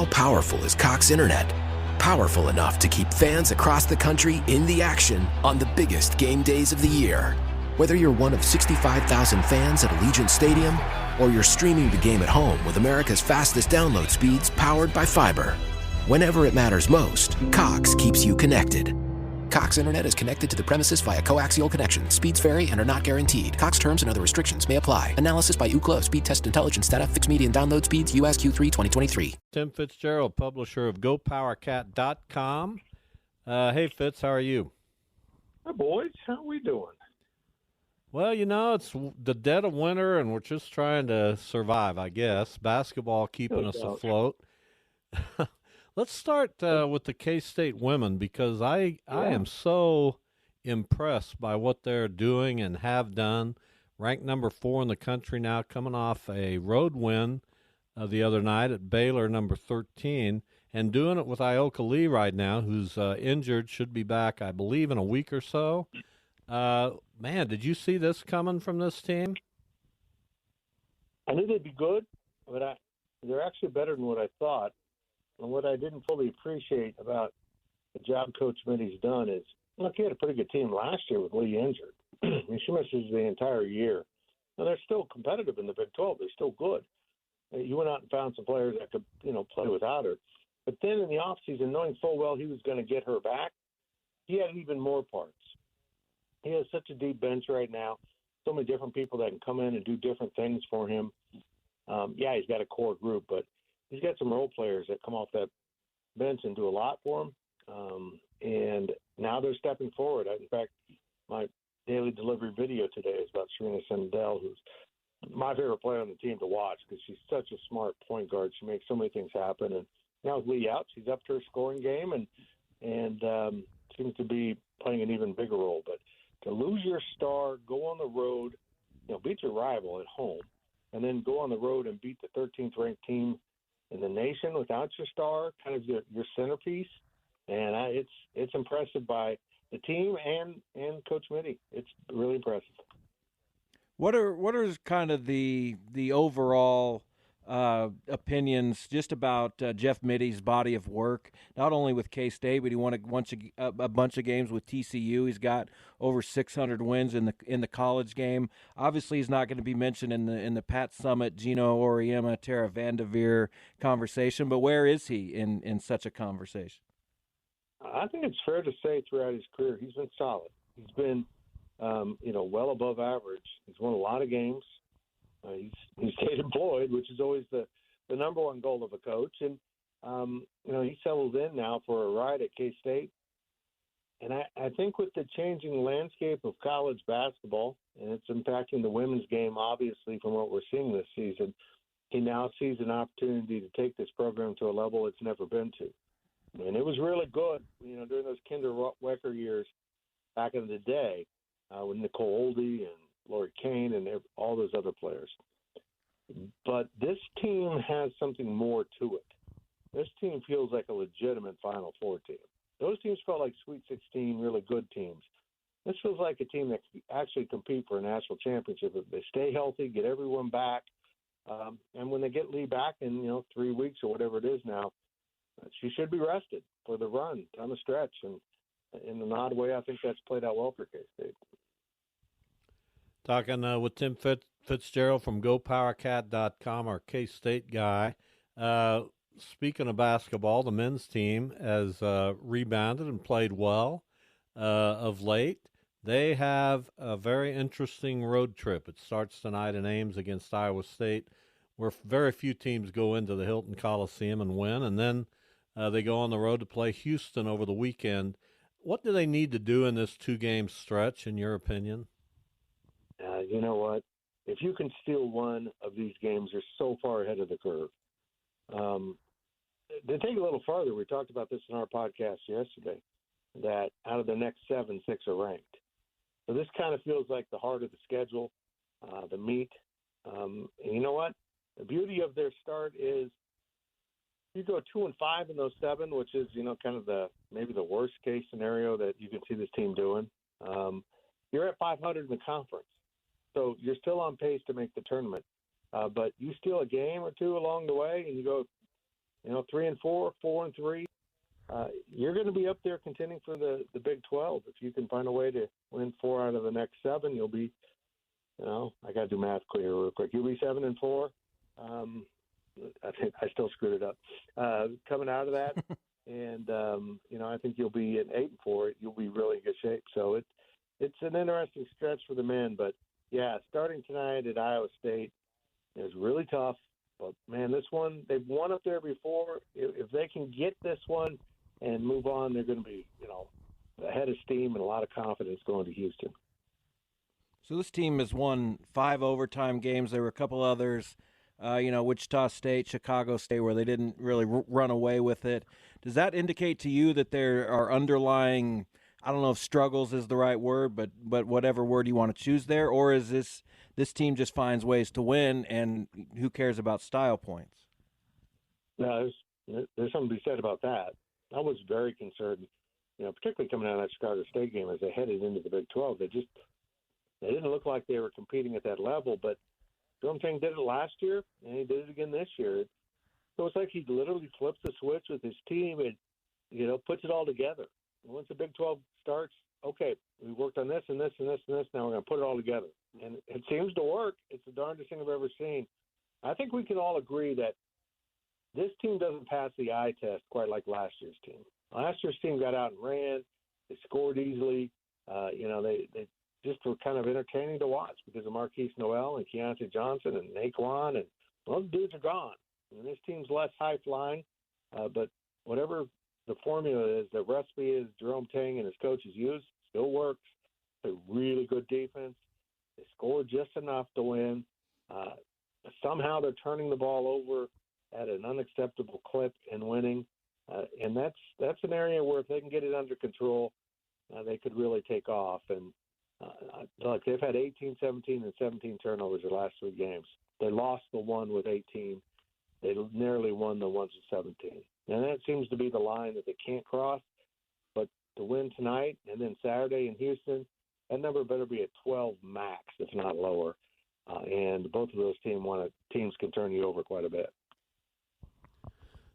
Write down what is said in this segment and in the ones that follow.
How powerful is Cox Internet? Powerful enough to keep fans across the country in the action on the biggest game days of the year. Whether you're one of 65,000 fans at Allegiant Stadium or you're streaming the game at home with America's fastest download speeds powered by fiber. Whenever it matters most, Cox keeps you connected. Cox Internet is connected to the premises via coaxial connection. Speeds vary and are not guaranteed. Cox terms and other restrictions may apply. Analysis by Ookla of Speed Test Intelligence data. Fixed median download speeds. US Q3 2023. Tim Fitzgerald, publisher of GoPowerCat.com. Hey, Fitz, how are you? Hi, boys. How are we doing? Well, you know, it's the dead of winter, and we're just trying to survive, I guess. Basketball keeping us afloat. Let's start with the K-State women, because I am so impressed by what they're doing and have done. Ranked number 4 in the country now, coming off a road win the other night at Baylor, number 13, and doing it with Ioka Lee right now, who's injured, should be back, I believe, in a week or so. Man, did you see this coming from this team? I knew they'd be good, but they're actually better than what I thought. And what I didn't fully appreciate about the job Coach Mitty's done is, look, he had a pretty good team last year with Lee injured. And she misses the entire year. And they're still competitive in the Big 12. They're still good. You went out and found some players that could, play without her. But then in the offseason, knowing full well he was going to get her back, he had even more parts. He has such a deep bench right now, so many different people that can come in and do different things for him. He's got a core group, but he's got some role players that come off that bench and do a lot for him. And now they're stepping forward. In fact, my daily delivery video today is about Serena Sendell, who's my favorite player on the team to watch because she's such a smart point guard. She makes so many things happen. And now with Lee out, she's up to her scoring game and seems to be playing an even bigger role. But to lose your star, go on the road, beat your rival at home, and then go on the road and beat the 13th ranked team in the nation without your star, kind of your centerpiece, and it's impressive by the team and Coach Mitty. It's really impressive. What are kind of the overall opinions just about Jeff Mitty's body of work, not only with K-State, but he won a bunch of games with TCU. He's got over 600 wins in the college game. Obviously, he's not going to be mentioned in the Pat Summitt, Gino Auriemma, Tara Vanderveer conversation, but where is he in such a conversation? I think it's fair to say throughout his career he's been solid. He's been well above average. He's won a lot of games. He's stayed employed, which is always the number one goal of a coach. And, he settled in now for a ride at K-State. And I think with the changing landscape of college basketball, and it's impacting the women's game, obviously, from what we're seeing this season, he now sees an opportunity to take this program to a level it's never been to. And it was really good, during those Kinder Wecker years back in the day with Nicole Oldie and Lori Kane and all those other players. But this team has something more to it. This team feels like a legitimate Final Four team. Those teams felt like Sweet 16, really good teams. This feels like a team that can actually compete for a national championship if they stay healthy, get everyone back, and when they get Lee back in 3 weeks or whatever it is now, she should be rested for the run down the stretch. And in an odd way, I think that's played out well for K-State. Talking with Tim Fitzgerald from GoPowerCat.com, our K-State guy. Speaking of basketball, the men's team has rebounded and played well of late. They have a very interesting road trip. It starts tonight in Ames against Iowa State, where very few teams go into the Hilton Coliseum and win, and then they go on the road to play Houston over the weekend. What do they need to do in this two-game stretch, in your opinion? You know what? If you can steal one of these games, you're so far ahead of the curve. To take it a little farther, we talked about this in our podcast yesterday, that out of the next 7, 6 are ranked. So this kind of feels like the heart of the schedule, the meat. And you know what? The beauty of their start is you go 2-5 in those 7, which is, kind of maybe the worst case scenario that you can see this team doing. You're at 500 in the conference. So you're still on pace to make the tournament. But you steal a game or two along the way and you go 3-4, 4-3. You're going to be up there contending for the Big 12. If you can find a way to win 4 out of the next 7, you'll be, I got to do math clear real quick. You'll be 7-4. I think I still screwed it up. Coming out of that, and I think you'll be at 8-4. You'll be really in good shape. So it's an interesting stretch for the men. But yeah, starting tonight at Iowa State is really tough. But man, this one they've won up there before. If they can get this one and move on, they're going to be ahead of steam and a lot of confidence going to Houston. So this team has won 5 overtime games. There were a couple others. Wichita State, Chicago State, where they didn't really run away with it. Does that indicate to you that there are underlying, I don't know if struggles is the right word, but whatever word you want to choose there, or is this team just finds ways to win, and who cares about style points? No, there's something to be said about that. I was very concerned, particularly coming out of that Chicago State game as they headed into the Big 12. They didn't look like they were competing at that level, but Jerome Tang did it last year, and he did it again this year. So it's like he literally flips the switch with his team and, puts it all together. And once the Big 12 starts, okay, we worked on this and this and this and this. Now we're going to put it all together. And it seems to work. It's the darndest thing I've ever seen. I think we can all agree that this team doesn't pass the eye test quite like last year's team. Last year's team got out and ran. They scored easily. They just were kind of entertaining to watch because of Marquise Noel and Keontae Johnson and Naquan, and those dudes are gone. And this team's less high-flying, but whatever the formula is, the recipe is Jerome Tang and his coaches use, still works. It's a really good defense. They score just enough to win. Somehow they're turning the ball over at an unacceptable clip and winning. And that's an area where if they can get it under control, they could really take off. And look, they've had 18, 17, and 17 turnovers the last 3 games. They lost the one with 18. They nearly won the ones with 17. And that seems to be the line that they can't cross. But to win tonight and then Saturday in Houston, that number better be at 12 max, if not lower. And both of those teams can turn you over quite a bit.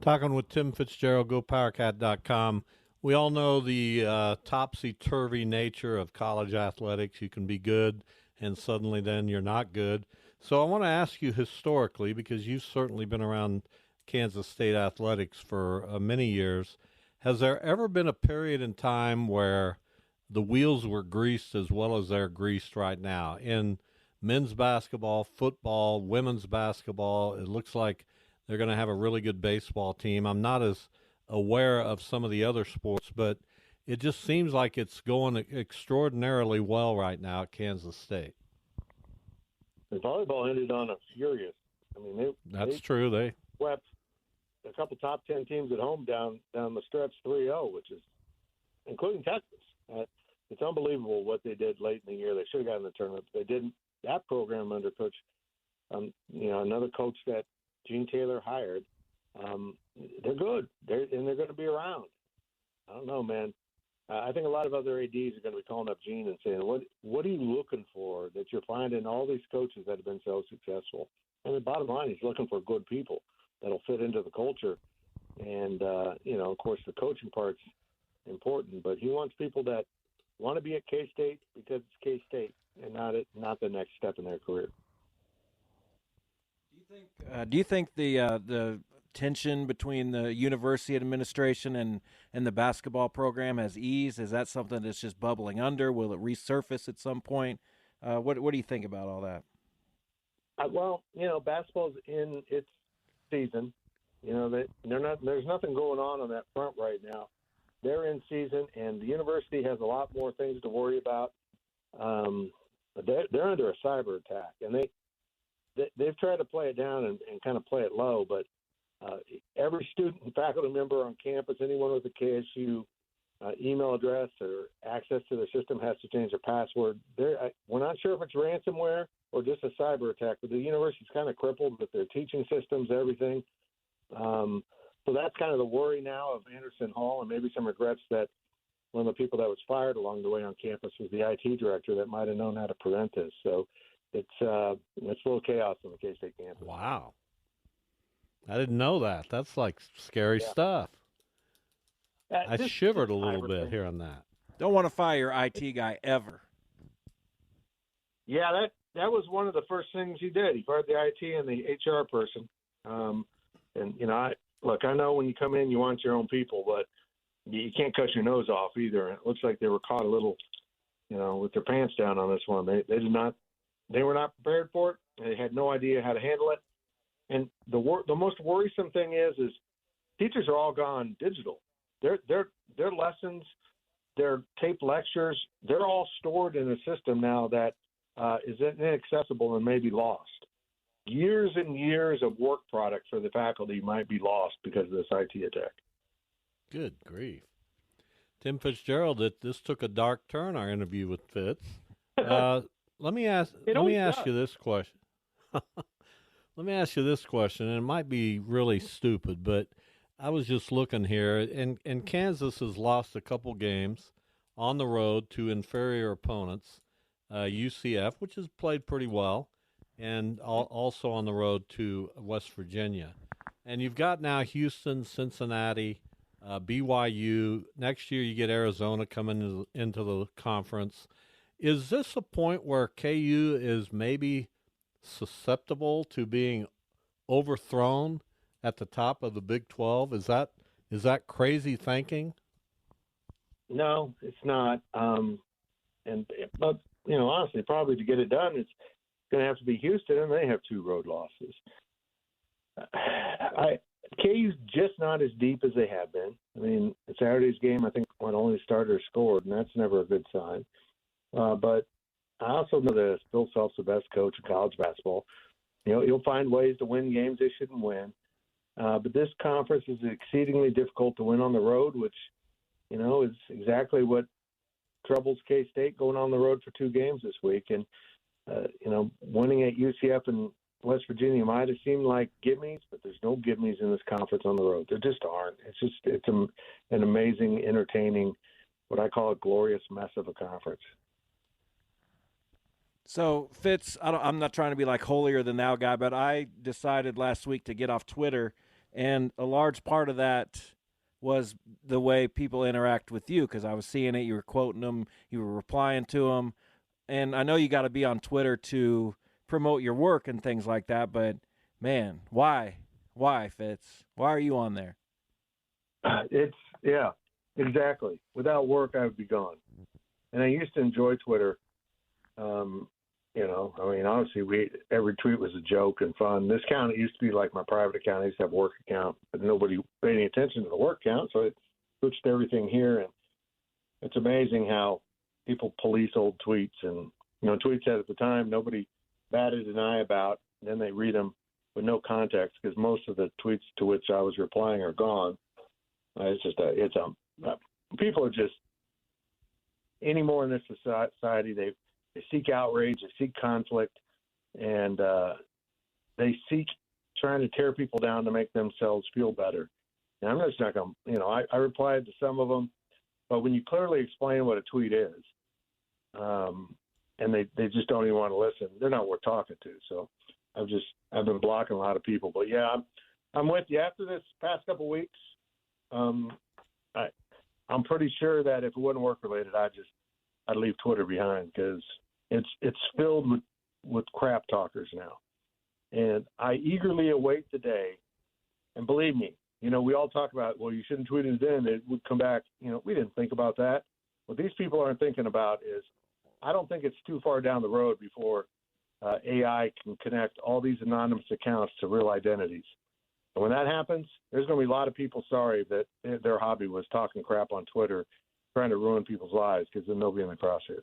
Talking with Tim Fitzgerald, GoPowerCat.com. We all know the topsy-turvy nature of college athletics. You can be good, and suddenly then you're not good. So I want to ask you historically, because you've certainly been around Kansas State athletics for many years, has there ever been a period in time where the wheels were greased as well as they're greased right now? In men's basketball, football, women's basketball, it looks like they're going to have a really good baseball team. I'm not as aware of some of the other sports, but it just seems like it's going extraordinarily well right now at Kansas State. The volleyball ended on a furious. That's true. They swept a couple top 10 teams at home down the stretch 3-0, which is including Texas. It's unbelievable what they did late in the year. They should have gotten the tournament. They didn't. That program under coach, another coach that Gene Taylor hired. They're good. They're going to be around. I don't know, man. I think a lot of other ADs are going to be calling up Gene and saying, what are you looking for that you're finding all these coaches that have been so successful? And the bottom line, he's looking for good people that'll fit into the culture. And, of course, the coaching part's important, but he wants people that want to be at K-State because it's K-State and not the next step in their career. Do you think the tension between the university administration and the basketball program has eased? Is that something that's just bubbling under? Will it resurface at some point? What do you think about all that? Basketball's in its season. There's nothing going on that front right now. They're in season, and the university has a lot more things to worry about. They're under a cyber attack, and they've tried to play it down and kind of play it low, but every student and faculty member on campus, anyone with a KSU email address or access to their system has to change their password. We're not sure if it's ransomware or just a cyber attack, but the university's kind of crippled with their teaching systems, everything. So that's kind of the worry now of Anderson Hall, and maybe some regrets that one of the people that was fired along the way on campus was the IT director that might have known how to prevent this. So it's a little chaos on the K-State campus. Wow. I didn't know that. That's like scary stuff. I shivered a little bit hearing that. Don't want to fire your IT guy ever. Yeah, that was one of the first things he did. He fired the IT and the HR person. And I know when you come in, you want your own people, but you can't cut your nose off either. It looks like they were caught a little, with their pants down on this one. They were not prepared for it. They had no idea how to handle it. And the most worrisome thing is teachers are all gone digital. Their lessons, their taped lectures, they're all stored in a system now that is inaccessible and may be lost. Years and years of work product for the faculty might be lost because of this IT attack. Good grief. Tim Fitzgerald, this took a dark turn, our interview with Fitz. Let me ask you this question. Let me ask you this question, and it might be really stupid, but I was just looking here, and Kansas has lost a couple games on the road to inferior opponents, UCF, which has played pretty well, and also on the road to West Virginia. And you've got now Houston, Cincinnati, BYU. Next year you get Arizona coming into the conference. Is this a point where KU is maybe susceptible to being overthrown at the top of the Big 12? Is that crazy thinking? No, it's not. But honestly, probably to get it done, it's going to have to be Houston, and they have 2 road losses. KU's just not as deep as they have been. I mean, Saturday's game, I think one only starter scored, and that's never a good sign. But I also know that Bill Self's the best coach in college basketball. He'll find ways to win games they shouldn't win. But this conference is exceedingly difficult to win on the road, which, is exactly what troubles K-State going on the road for 2 games this week. And, winning at UCF and West Virginia might have seemed like gimmies, but there's no gimmies in this conference on the road. There just aren't. It's an amazing, entertaining, what I call a glorious mess of a conference. So, Fitz, I'm not trying to be like holier than thou guy, but I decided last week to get off Twitter, and a large part of that was the way people interact with you, because I was seeing it. You were quoting them, you were replying to them, and I know you got to be on Twitter to promote your work and things like that, but, man, why? Why, Fitz? Why are you on there? Yeah, exactly. Without work, I would be gone. And I used to enjoy Twitter. Obviously every tweet was a joke and fun. This account, it used to be like my private account. I used to have a work account, but nobody paid any attention to the work account, so I switched everything here. And it's amazing how people police old tweets. And, tweets that at the time nobody batted an eye about, and then they read them with no context because most of the tweets to which I was replying are gone. People are just, anymore in this society, they seek outrage, they seek conflict, and they seek trying to tear people down to make themselves feel better. And I'm just not going to, I replied to some of them, but when you clearly explain what a tweet is, and they just don't even want to listen, they're not worth talking to. So I've been blocking a lot of people. But yeah, I'm with you. After this past couple of weeks, I'm pretty sure that if it wasn't work related, I'd leave Twitter behind because it's filled with crap talkers now. And I eagerly await the day. And believe me, we all talk about, well, you shouldn't tweet it in. It would come back. We didn't think about that. What these people aren't thinking about is I don't think it's too far down the road before AI can connect all these anonymous accounts to real identities. And when that happens, there's going to be a lot of people sorry that their hobby was talking crap on Twitter, trying to ruin people's lives because then they'll be in the crosshairs.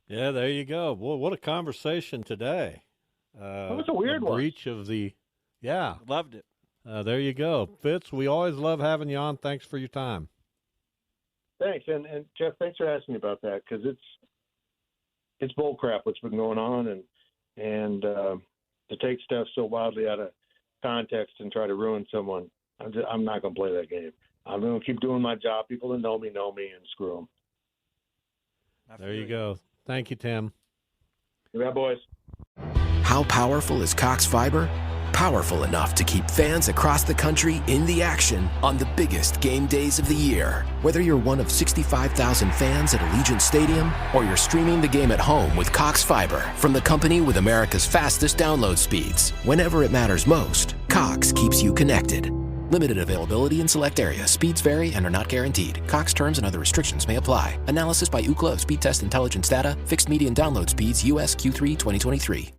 Yeah, there you go. Boy, what a conversation today. It was a weird one. Breach of the, yeah. Loved it. There you go. Fitz, we always love having you on. Thanks for your time. Thanks. And Jeff, thanks for asking me about that because it's bull crap what's been going on and to take stuff so wildly out of context and try to ruin someone, I'm not going to play that game. I'm going to keep doing my job. People that know me, and screw them. There you go. Thank you, Tim. Yeah, boys. How powerful is Cox Fiber? Powerful enough to keep fans across the country in the action on the biggest game days of the year. Whether you're one of 65,000 fans at Allegiant Stadium or you're streaming the game at home with Cox Fiber from the company with America's fastest download speeds. Whenever it matters most, Cox keeps you connected. Limited availability in select areas. Speeds vary and are not guaranteed. Cox terms and other restrictions may apply. Analysis by Ookla of Speed Test Intelligence data. Fixed median download speeds. US Q3 2023.